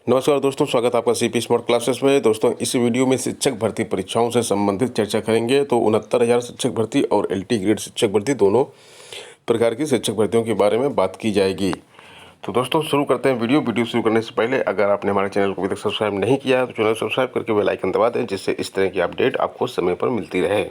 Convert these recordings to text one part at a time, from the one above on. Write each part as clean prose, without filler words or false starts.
नमस्कार दोस्तों, स्वागत है आपका सीपी स्मार्ट क्लासेस में। दोस्तों, इस वीडियो में शिक्षक भर्ती परीक्षाओं से संबंधित चर्चा करेंगे। तो 69,000 शिक्षक भर्ती और एलटी ग्रेड शिक्षक भर्ती दोनों प्रकार की शिक्षक भर्तियों के बारे में बात की जाएगी। तो दोस्तों, शुरू करते हैं वीडियो शुरू करने से पहले अगर आपने हमारे चैनल को अभी तक सब्सक्राइब नहीं किया है तो चैनल सब्सक्राइब करके बेल आइकन दबा दें, जिससे इस तरह की अपडेट आपको समय पर मिलती रहे।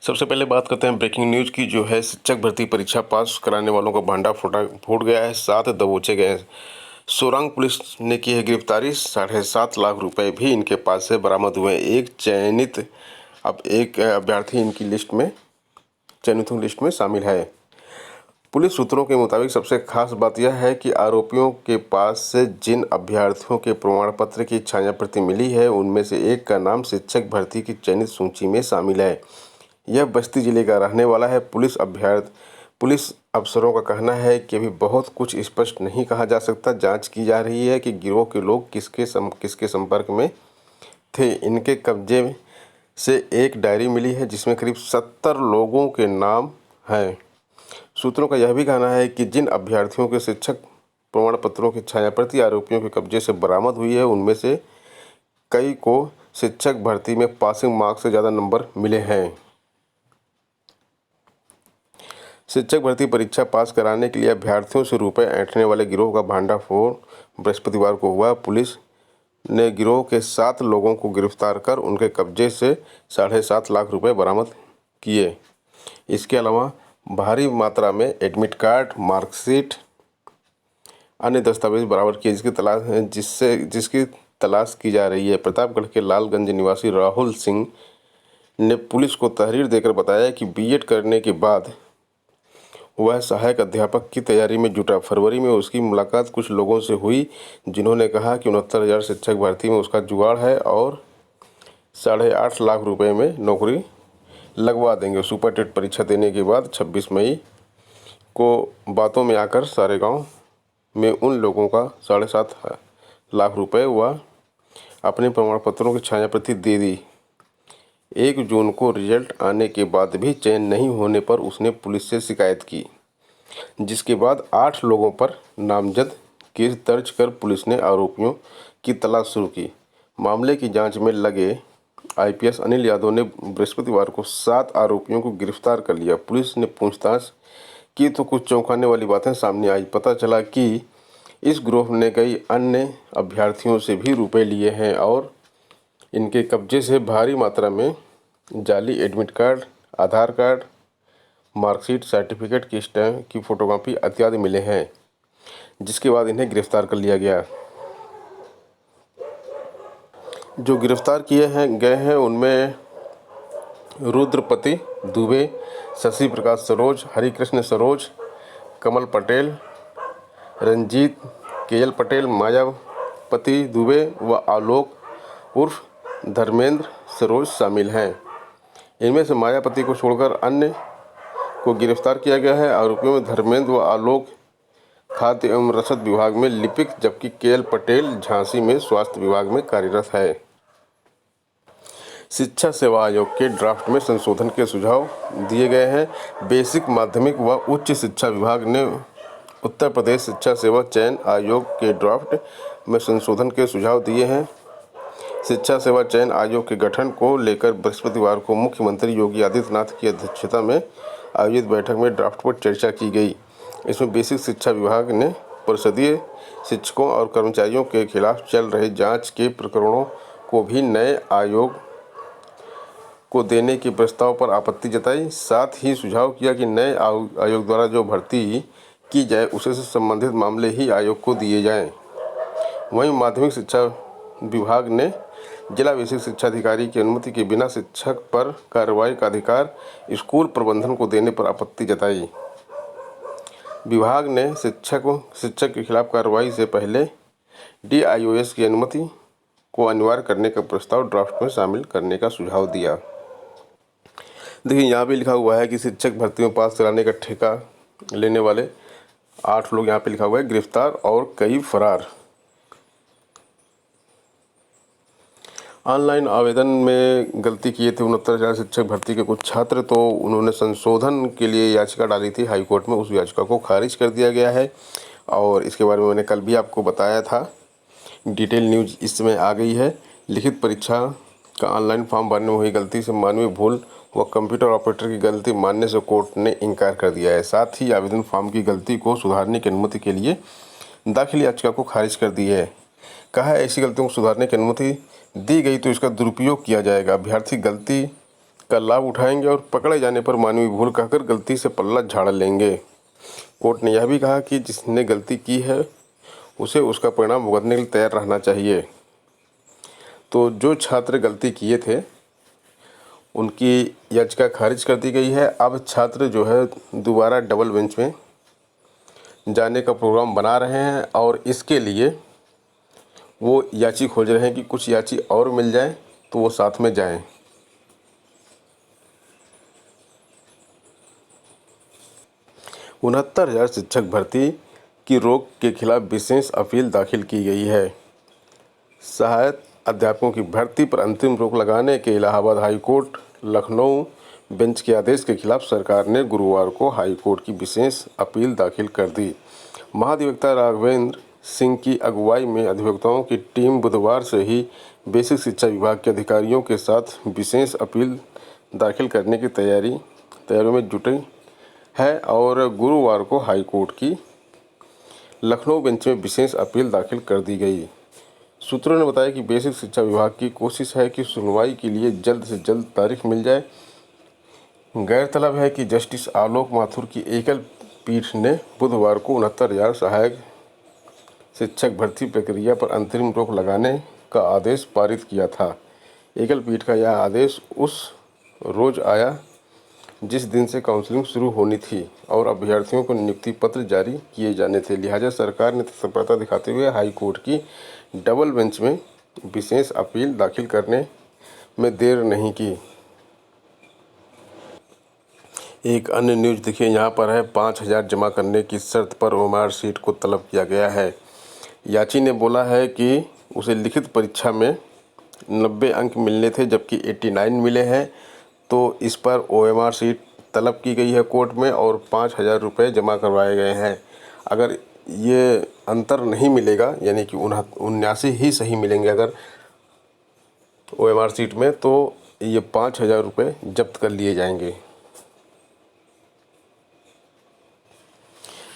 सबसे पहले बात करते हैं ब्रेकिंग न्यूज़ की, जो है शिक्षक भर्ती परीक्षा पास कराने वालों का भांडा फूट गया है, 7 दबोचे गए हैं। सोरांग पुलिस ने की है गिरफ्तारी, 7.5 लाख रुपए भी इनके पास से बरामद हुए। एक अभ्यर्थी इनकी चयनितों लिस्ट में शामिल है। पुलिस सूत्रों के मुताबिक सबसे खास बात यह है कि आरोपियों के पास से जिन अभ्यर्थियों के प्रमाण पत्र की छायाप्रति मिली है, उनमें से एक का नाम शिक्षक भर्ती की चयनित सूची में शामिल है। यह बस्ती जिले का रहने वाला है। पुलिस अफसरों का कहना है कि अभी बहुत कुछ स्पष्ट नहीं कहा जा सकता। जांच की जा रही है कि गिरोह के लोग किसके संपर्क में थे। इनके कब्जे से एक डायरी मिली है जिसमें करीब 70 लोगों के नाम हैं। सूत्रों का यह भी कहना है कि जिन अभ्यर्थियों के शिक्षक प्रमाण पत्रों की छायाप्रति आरोपियों के कब्जे से बरामद हुई है, उनमें से कई को शिक्षक भर्ती में पासिंग मार्क्स से ज़्यादा नंबर मिले हैं। शिक्षक भर्ती परीक्षा पास कराने के लिए अभ्यर्थियों से रुपए ऐंठने वाले गिरोह का भांडाफोड़ बृहस्पतिवार को हुआ। पुलिस ने गिरोह के 7 लोगों को गिरफ्तार कर उनके कब्जे से 7.5 लाख रुपए बरामद किए। इसके अलावा भारी मात्रा में एडमिट कार्ड, मार्कशीट, अन्य दस्तावेज बरामद किए, जिसकी तलाश की जा रही है। प्रतापगढ़ के लालगंज निवासी राहुल सिंह ने पुलिस को तहरीर देकर बताया कि बीएड करने के बाद वह सहायक अध्यापक की तैयारी में जुटा। फरवरी में उसकी मुलाकात कुछ लोगों से हुई, जिन्होंने कहा कि 69,000 शिक्षक भर्ती में उसका जुगाड़ है और 8.5 लाख रुपए में नौकरी लगवा देंगे। सुपर टेट परीक्षा देने के बाद 26 मई को बातों में आकर सारे गांव में उन लोगों का 7.5 लाख रुपए वह अपने प्रमाण पत्रों की छायाप्रति दे दी। 1 जून को रिजल्ट आने के बाद भी चयन नहीं होने पर उसने पुलिस से शिकायत की, जिसके बाद 8 लोगों पर नामजद केस दर्ज कर पुलिस ने आरोपियों की तलाश शुरू की। मामले की जांच में लगे आईपीएस अनिल यादव ने बृहस्पतिवार को 7 आरोपियों को गिरफ्तार कर लिया। पुलिस ने पूछताछ की तो कुछ चौंकाने वाली बातें सामने आई। पता चला कि इस गिरोह ने कई अन्य अभ्यर्थियों से भी रुपए लिए हैं और इनके कब्जे से भारी मात्रा में जाली एडमिट कार्ड, आधार कार्ड, मार्कशीट, सर्टिफिकेट की स्टैम्प की फोटोकॉपी इत्यादि मिले हैं, जिसके बाद इन्हें गिरफ्तार कर लिया गया। जो गिरफ्तार गए हैं उनमें रुद्रपति दुबे, शशि प्रकाश सरोज, हरिकृष्ण सरोज, कमल पटेल, रंजीत केएल पटेल, मायापति दुबे व आलोक उर्फ धर्मेंद्र सरोज शामिल हैं। इनमें से मायापति को छोड़कर अन्य को गिरफ्तार किया गया है। आरोपियों में धर्मेंद्र व आलोक खाद्य एवं रसद विभाग में लिपिक, जबकि केएल पटेल झांसी में स्वास्थ्य विभाग में कार्यरत है। शिक्षा सेवा आयोग के ड्राफ्ट में संशोधन के सुझाव दिए गए हैं। बेसिक, माध्यमिक व उच्च शिक्षा विभाग ने उत्तर प्रदेश शिक्षा सेवा चयन आयोग के ड्राफ्ट में संशोधन के सुझाव दिए हैं। शिक्षा सेवा चयन आयोग के गठन को लेकर बृहस्पतिवार को मुख्यमंत्री योगी आदित्यनाथ की अध्यक्षता में आयोजित बैठक में ड्राफ्ट पर चर्चा की गई। इसमें बेसिक शिक्षा विभाग ने परिषदीय शिक्षकों और कर्मचारियों के खिलाफ चल रहे जांच के प्रकरणों को भी नए आयोग को देने के प्रस्ताव पर आपत्ति जताई। साथ ही सुझाव किया कि नए आयोग द्वारा जो भर्ती की जाए उसे से संबंधित मामले ही आयोग को दिए जाएं। वहीं माध्यमिक शिक्षा विभाग ने जिला बेसिक शिक्षा अधिकारी की अनुमति के बिना शिक्षक पर कार्रवाई का अधिकार स्कूल प्रबंधन को देने पर आपत्ति जताई। विभाग ने शिक्षक के खिलाफ कार्रवाई से पहले DIOS की अनुमति को अनिवार्य करने का प्रस्ताव ड्राफ्ट में शामिल करने का सुझाव दिया। देखिए, यहाँ भी लिखा हुआ है कि शिक्षक भर्ती में पास कराने का ठेका लेने वाले 8 लोग यहाँ पे लिखा हुआ है गिरफ्तार और कई फरार। ऑनलाइन आवेदन में गलती किए थे 69,000 शिक्षक भर्ती के कुछ छात्र, तो उन्होंने संशोधन के लिए याचिका डाली थी हाईकोर्ट में। उस याचिका को खारिज कर दिया गया है। और इसके बारे में मैंने कल भी आपको बताया था। डिटेल न्यूज़ इस समय आ गई है। लिखित परीक्षा का ऑनलाइन फॉर्म भरने में हुई गलती से मानवीय भूल व कंप्यूटर ऑपरेटर की गलती मानने से कोर्ट ने इनकार कर दिया है। साथ ही आवेदन फॉर्म की गलती को सुधारने की अनुमति के लिए दाखिल याचिका को खारिज कर दी है। कहा है ऐसी गलतियों को सुधारने की अनुमति दी गई तो इसका दुरुपयोग किया जाएगा। अभ्यर्थी गलती का लाभ उठाएंगे और पकड़े जाने पर मानवीय भूल कहकर गलती से पल्ला झाड़ लेंगे। कोर्ट ने यह भी कहा कि जिसने गलती की है उसे उसका परिणाम भुगतने के लिए तैयार रहना चाहिए। तो जो छात्र गलती किए थे उनकी याचिका खारिज कर दी गई है। अब छात्र जो है दोबारा डबल बेंच में जाने का प्रोग्राम बना रहे हैं और इसके लिए वो याची खोज रहे हैं कि कुछ याची और मिल जाए तो वो साथ में जाएं। 69,000 शिक्षक भर्ती की रोक के खिलाफ विशेष अपील दाखिल की गई है। सहायक अध्यापकों की भर्ती पर अंतिम रोक लगाने के इलाहाबाद हाईकोर्ट लखनऊ बेंच के आदेश के खिलाफ सरकार ने गुरुवार को हाईकोर्ट की विशेष अपील दाखिल कर दी। महाधिवक्ता राघवेंद्र सिंह की अगुवाई में अधिवक्ताओं की टीम बुधवार से ही बेसिक शिक्षा विभाग के अधिकारियों के साथ विशेष अपील दाखिल करने की तैयारियों में जुटी है और गुरुवार को हाईकोर्ट की लखनऊ बेंच में विशेष अपील दाखिल कर दी गई। सूत्रों ने बताया कि बेसिक शिक्षा विभाग की कोशिश है कि सुनवाई के लिए जल्द से जल्द तारीख मिल जाए। गौरतलब है कि जस्टिस आलोक माथुर की एकल पीठ ने बुधवार को 69,000 सहायक शिक्षक भर्ती प्रक्रिया पर अंतरिम रोक लगाने का आदेश पारित किया था। एकल पीठ का यह आदेश उस रोज आया जिस दिन से काउंसलिंग शुरू होनी थी और अभ्यर्थियों को नियुक्ति पत्र जारी किए जाने थे। लिहाजा सरकार ने तत्परता दिखाते हुए हाई कोर्ट की डबल बेंच में विशेष अपील दाखिल करने में देर नहीं की। एक अन्य न्यूज़ देखिए यहाँ पर है। 5,000 जमा करने की शर्त पर ओएमआर शीट को तलब किया गया है। याची ने बोला है कि उसे लिखित परीक्षा में 90 अंक मिलने थे जबकि 89 मिले हैं। तो इस पर ओएमआर शीट तलब की गई है कोर्ट में और 5,000 रुपये जमा करवाए गए हैं। अगर ये अंतर नहीं मिलेगा यानी कि 79 ही सही मिलेंगे अगर ओएमआर शीट में, तो ये 5,000 रुपये जब्त कर लिए जाएंगे।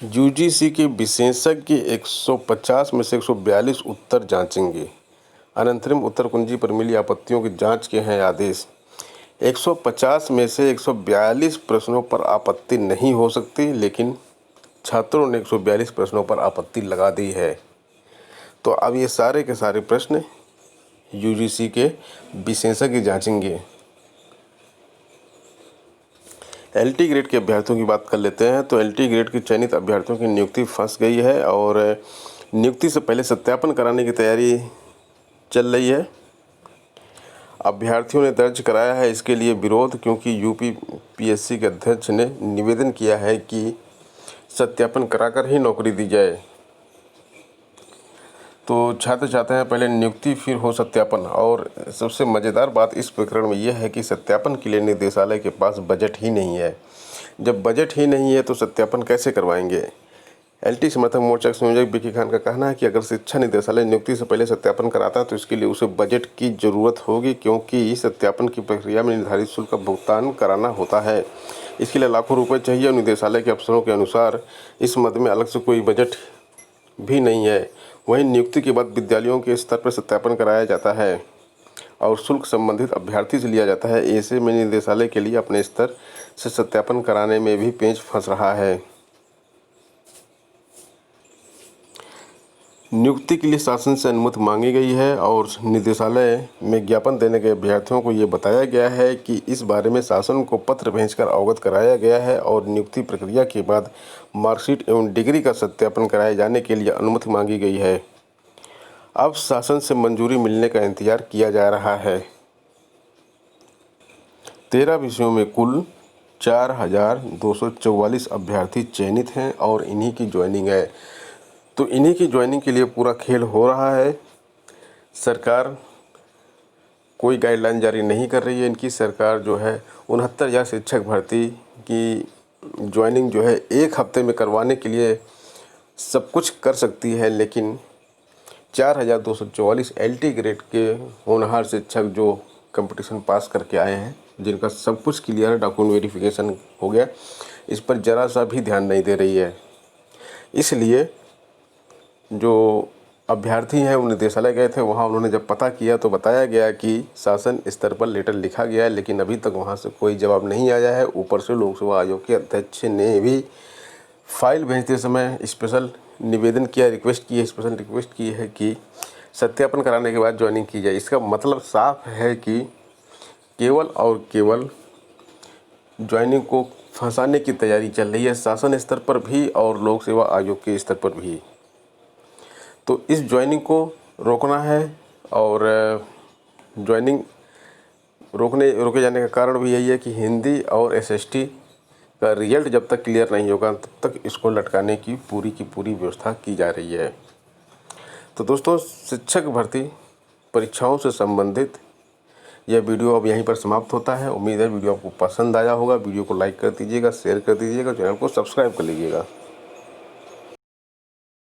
यूजीसी के विशेषज्ञ 150 में से 142 उत्तर जांचेंगे। अनंतरिम उत्तर कुंजी पर मिली आपत्तियों की जांच के हैं आदेश। 150 में से 142 प्रश्नों पर आपत्ति नहीं हो सकती, लेकिन छात्रों ने 142 प्रश्नों पर आपत्ति लगा दी है। तो अब ये सारे के सारे प्रश्न यूजीसी के विशेषज्ञ जांचेंगे। एलटी ग्रेड के अभ्यर्थियों की बात कर लेते हैं। तो एलटी ग्रेड के चयनित अभ्यर्थियों की नियुक्ति फंस गई है और नियुक्ति से पहले सत्यापन कराने की तैयारी चल रही है। अभ्यर्थियों ने दर्ज कराया है इसके लिए विरोध, क्योंकि यूपी पीएससी के अध्यक्ष ने निवेदन किया है कि सत्यापन कराकर ही नौकरी दी जाए। तो छात्र चाहते हैं पहले नियुक्ति फिर हो सत्यापन। और सबसे मज़ेदार बात इस प्रकरण में यह है कि सत्यापन के लिए निदेशालय के पास बजट ही नहीं है। जब बजट ही नहीं है तो सत्यापन कैसे करवाएंगे। एलटी समर्थक मोर्चा के संयोजक विकी खान का कहना है कि अगर शिक्षा निदेशालय नियुक्ति से पहले सत्यापन कराता तो इसके लिए उसे बजट की ज़रूरत होगी, क्योंकि सत्यापन की प्रक्रिया में निर्धारित शुल्क का भुगतान कराना होता है। इसके लिए लाखों रुपए चाहिए और निदेशालय के अफसरों के अनुसार इस मद में अलग से कोई बजट भी नहीं है। वहीं नियुक्ति के बाद विद्यालयों के स्तर पर सत्यापन कराया जाता है और शुल्क संबंधित अभ्यर्थी से लिया जाता है। ऐसे में निदेशालय के लिए अपने स्तर से सत्यापन कराने में भी पेंच फंस रहा है। नियुक्ति के लिए शासन से अनुमति मांगी गई है और निदेशालय में ज्ञापन देने के अभ्यर्थियों को ये बताया गया है कि इस बारे में शासन को पत्र भेजकर अवगत कराया गया है और नियुक्ति प्रक्रिया के बाद मार्कशीट एवं डिग्री का सत्यापन कराए जाने के लिए अनुमति मांगी गई है। अब शासन से मंजूरी मिलने का इंतजार किया जा रहा है। 13 विषयों में कुल 4,244 अभ्यर्थी चयनित हैं और इन्हीं की ज्वाइनिंग है। तो इन्हीं की ज्वाइनिंग के लिए पूरा खेल हो रहा है। सरकार कोई गाइडलाइन जारी नहीं कर रही है। इनकी सरकार जो है 69,000 शिक्षक भर्ती की ज्वाइनिंग जो है 1 हफ्ते में करवाने के लिए सब कुछ कर सकती है, लेकिन 4244 LT ग्रेड के होनहार शिक्षक जो कंपटीशन पास करके आए हैं, जिनका सब कुछ क्लियर है, डॉक्यूमेंट वेरिफिकेशन हो गया, इस पर ज़रा सा भी ध्यान नहीं दे रही है। इसलिए जो अभ्यर्थी हैं वो निदेशालय गए थे, वहाँ उन्होंने जब पता किया तो बताया गया कि शासन स्तर पर लेटर लिखा गया है, लेकिन अभी तक वहाँ से कोई जवाब नहीं आया है। ऊपर से लोक सेवा आयोग के अध्यक्ष ने भी फाइल भेजते समय स्पेशल निवेदन किया, स्पेशल रिक्वेस्ट की है कि सत्यापन कराने के बाद ज्वाइनिंग की जाए। इसका मतलब साफ है कि केवल और केवल ज्वाइनिंग को फंसाने की तैयारी चल रही है, शासन स्तर पर भी और लोक सेवा आयोग के स्तर पर भी। तो इस ज्वाइनिंग को रोकना है, और ज्वाइनिंग रोके जाने का कारण भी यही है कि हिंदी और SST का रिजल्ट जब तक क्लियर नहीं होगा तब तक इसको लटकाने की पूरी व्यवस्था की जा रही है। तो दोस्तों, शिक्षक भर्ती परीक्षाओं से संबंधित यह वीडियो अब यहीं पर समाप्त होता है। उम्मीद है वीडियो आपको पसंद आया होगा। वीडियो को लाइक कर दीजिएगा, शेयर कर दीजिएगा, चैनल को सब्सक्राइब कर लीजिएगा।